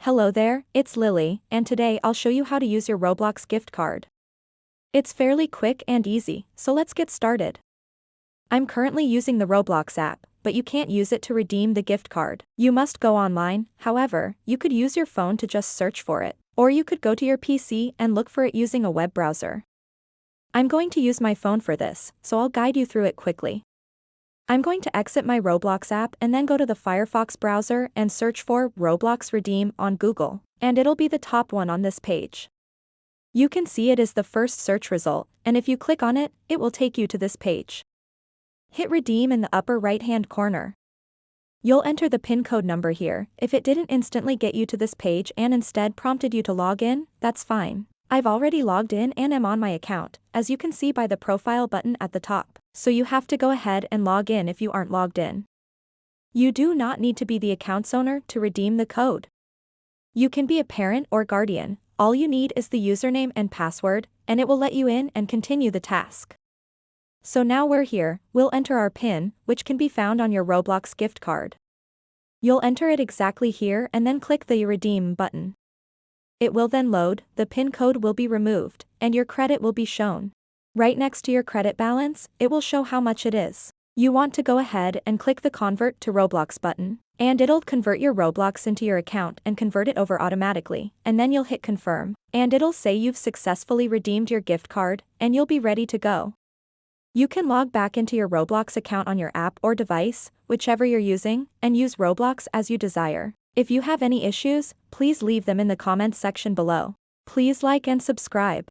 Hello there, it's Lily, and today I'll show you how to use your Roblox gift card. It's fairly quick and easy, so let's get started. I'm currently using the Roblox app, but you can't use it to redeem the gift card. You must go online. However, you could use your phone to just search for it, or you could go to your PC and look for it using a web browser. I'm going to use my phone for this, so I'll guide you through it quickly. I'm going to exit my Roblox app and then go to the Firefox browser and search for Roblox Redeem on Google, and it'll be the top one on this page. You can see it is the first search result, and if you click on it, it will take you to this page. Hit Redeem in the upper right-hand corner. You'll enter the PIN code number here. If it didn't instantly get you to this page and instead prompted you to log in, that's fine. I've already logged in and am on my account, as you can see by the profile button at the top, so you have to go ahead and log in if you aren't logged in. You do not need to be the account's owner to redeem the code. You can be a parent or guardian. All you need is the username and password, and it will let you in and continue the task. So now we're here, we'll enter our PIN, which can be found on your Roblox gift card. You'll enter it exactly here and then click the Redeem button. It will then load, the PIN code will be removed, and your credit will be shown. Right next to your credit balance, it will show how much it is. You want to go ahead and click the Convert to Roblox button, and it'll convert your Roblox into your account and convert it over automatically, and then you'll hit Confirm, and it'll say you've successfully redeemed your gift card, and you'll be ready to go. You can log back into your Roblox account on your app or device, whichever you're using, and use Roblox as you desire. If you have any issues, please leave them in the comments section below. Please like and subscribe.